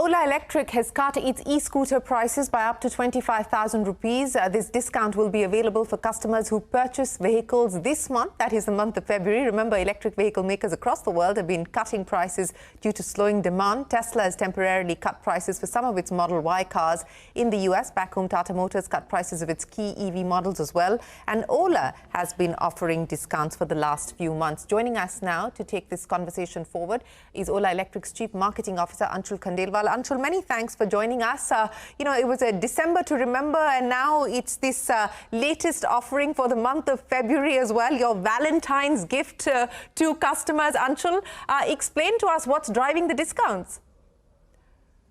Ola Electric has cut its e-scooter prices by up to 25,000 rupees. This discount will be available for customers who purchase vehicles this month, that is the month of February. Remember, electric vehicle makers across the world have been cutting prices due to slowing demand. Tesla has temporarily cut prices for some of its Model Y cars in the US. Back home, Tata Motors cut prices of its key EV models as well. And Ola has been offering discounts for the last few months. Joining us now to take this conversation forward is Ola Electric's Chief Marketing Officer, Anshul Khandelwal. Anshul, many thanks for joining us. It was a December to remember, and now it's this latest offering for the month of February as well, your Valentine's gift to customers. Anshul, explain to us what's driving the discounts.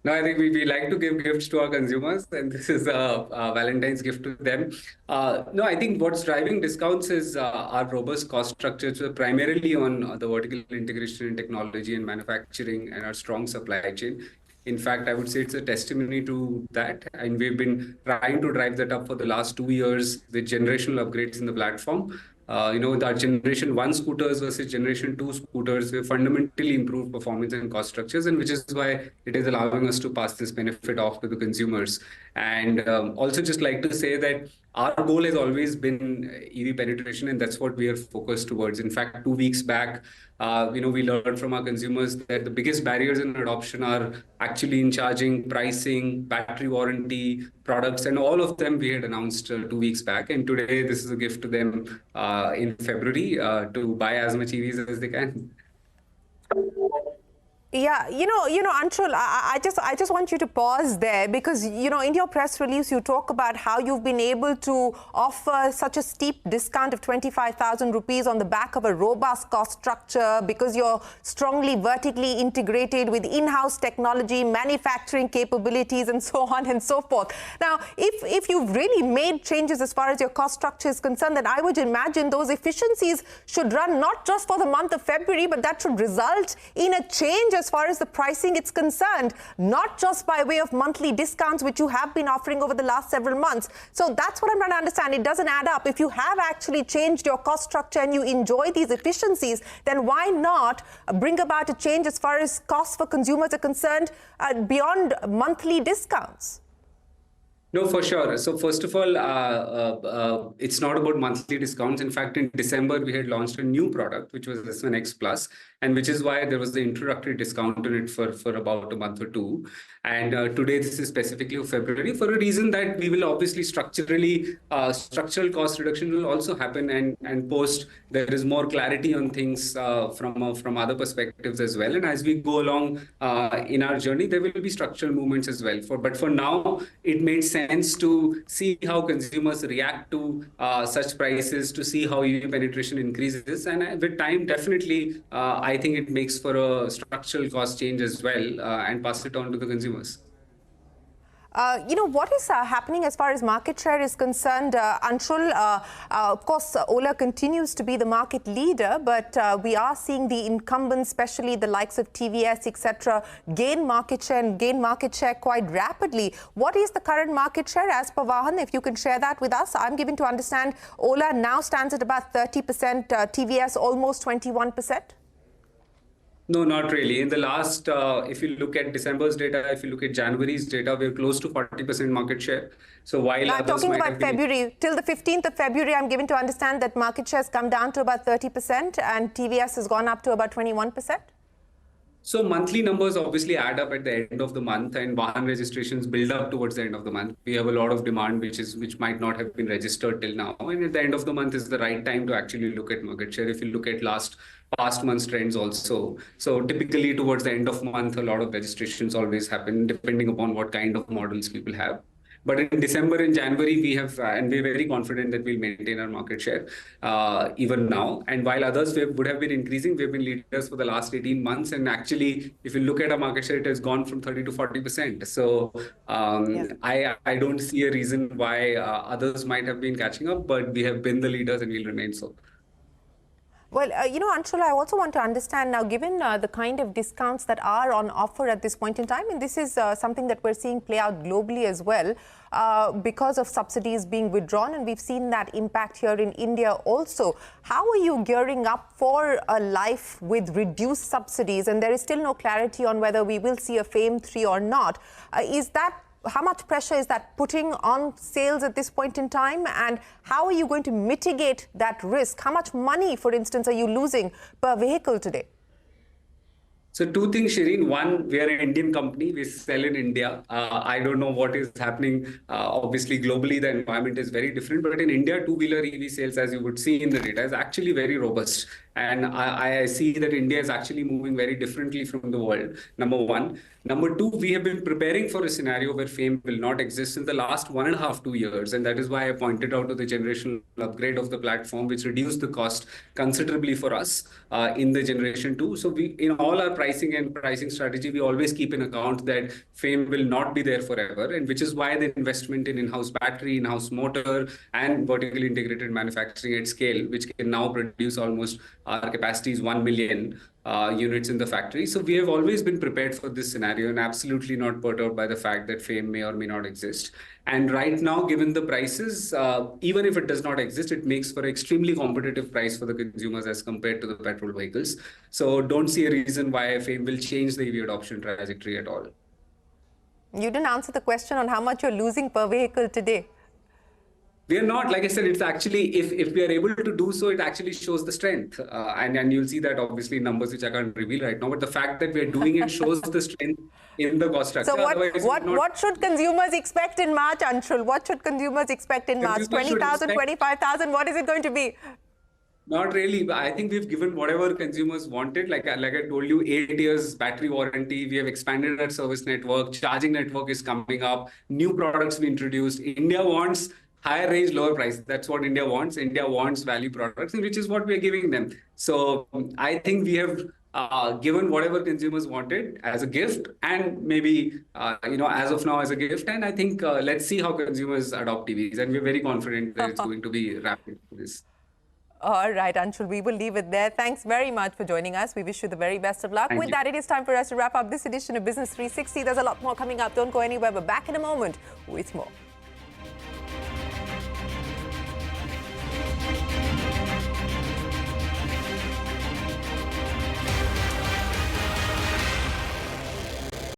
No, I think we like to give gifts to our consumers, and this is a Valentine's gift to them. No, I think what's driving discounts is our robust cost structure, so primarily on the vertical integration in technology and manufacturing and our strong supply chain. In fact, I would say it's a testimony to that, and we've been trying to drive that up for the last 2 years with generational upgrades in the platform. With our Generation 1 scooters versus Generation 2 scooters, we fundamentally improved performance and cost structures, and which is why it is allowing us to pass this benefit off to the consumers. And also just like to say that our goal has always been EV penetration, and that's what we are focused towards. In fact, 2 weeks back, we learned from our consumers that the biggest barriers in adoption are actually in charging, pricing, battery warranty, products, and all of them we had announced 2 weeks back. And today, this is a gift to them in February to buy as much EVs as they can. Yeah, Anshul, I just want you to pause there because, in your press release, you talk about how you've been able to offer such a steep discount of 25,000 rupees on the back of a robust cost structure because you're strongly vertically integrated with in-house technology, manufacturing capabilities, and so on and so forth. Now, if you've really made changes as far as your cost structure is concerned, then I would imagine those efficiencies should run not just for the month of February, but that should result in a change as far as the pricing is concerned, not just by way of monthly discounts, which you have been offering over the last several months. So that's what I'm trying to understand. It doesn't add up. If you have actually changed your cost structure and you enjoy these efficiencies, then why not bring about a change as far as costs for consumers are concerned beyond monthly discounts? No, for sure. So first of all, it's not about monthly discounts. In fact, in December, we had launched a new product, which was S1 X Plus, and which is why there was the introductory discount on it for about a month or two. And today, this is specifically for February for a reason that we will obviously structural cost reduction will also happen, and post there is more clarity on things from other perspectives as well. And as we go along in our journey, there will be structural movements as well. But for now, it made sense to see how consumers react to such prices, to see how EV penetration increases. And with time, definitely, I think it makes for a structural cost change as well and pass it on to the consumers. What is happening as far as market share is concerned, Anshul? Of course, Ola continues to be the market leader, but we are seeing the incumbents, especially the likes of TVS, etc., gain market share quite rapidly. What is the current market share as per Vahan? If you can share that with us. I'm given to understand Ola now stands at about 30%, TVS almost 21%. No, not really. In the last, if you look at December's data, if you look at January's data, we're close to 40% market share. So while I'm talking about February, till the 15th of February, I'm given to understand that market share has come down to about 30% and TVS has gone up to about 21%. So monthly numbers obviously add up at the end of the month, and Vahan registrations build up towards the end of the month. We have a lot of demand which might not have been registered till now, and at the end of the month is the right time to actually look at market share. If you look at past months trends also, so typically towards the end of month, a lot of registrations always happen depending upon what kind of models people have. But in December and January, we have, and we're very confident that we'll maintain our market share even now. And while others would have been increasing, we've been leaders for the last 18 months. And actually, if you look at our market share, it has gone from 30 to 40%. So I don't see a reason why others might have been catching up, but we have been the leaders and we'll remain so. Well, Anshul, I also want to understand now, given the kind of discounts that are on offer at this point in time, and this is something that we're seeing play out globally as well, because of subsidies being withdrawn, and we've seen that impact here in India also. How are you gearing up for a life with reduced subsidies? And there is still no clarity on whether we will see a FAME 3 or not. How much pressure is that putting on sales at this point in time? And how are you going to mitigate that risk? How much money, for instance, are you losing per vehicle today? So two things, Shireen. One, we are an Indian company. We sell in India. I don't know what is happening. Obviously, globally, the environment is very different. But in India, two-wheeler EV sales, as you would see in the data, is actually very robust. And I see that India is actually moving very differently from the world, number one. Number two, we have been preparing for a scenario where FAME will not exist in the last 1.5 to 2 years. And that is why I pointed out to the generational upgrade of the platform, which reduced the cost considerably for us in the generation 2. So we, in all our pricing strategy, we always keep in account that FAME will not be there forever. And which is why the investment in in-house battery, in-house motor, and vertically integrated manufacturing at scale, which can now produce almost our capacity is 1 million units in the factory. So we have always been prepared for this scenario and absolutely not perturbed by the fact that FAME may or may not exist. And right now, given the prices, even if it does not exist, it makes for an extremely competitive price for the consumers as compared to the petrol vehicles. So don't see a reason why FAME will change the EV adoption trajectory at all. You didn't answer the question on how much you're losing per vehicle today. We are not, like I said, it's actually, if we are able to do so, it actually shows the strength. And you'll see that obviously numbers which I can't reveal right now, but the fact that we're doing it shows the strength in the cost structure. So what should consumers expect in March, Anshul? What should consumers expect in March? 20,000, 25,000, what is it going to be? Not really, but I think we've given whatever consumers wanted. Like I told you, 8 years battery warranty. We have expanded our service network. Charging network is coming up. New products we introduced. India wants higher range, lower price. That's what India wants. India wants value products, which is what we are giving them. So I think we have given whatever consumers wanted as a gift, and maybe as of now as a gift. And I think let's see how consumers adopt TVs, and we're very confident that it's going to be rapid for this. All right, Anshul, we will leave it there. Thanks very much for joining us. We wish you the very best of luck. Thank With you. that, it is time for us to wrap up this edition of Business 360. There's a lot more coming up. Don't go anywhere. We're back in a moment with more.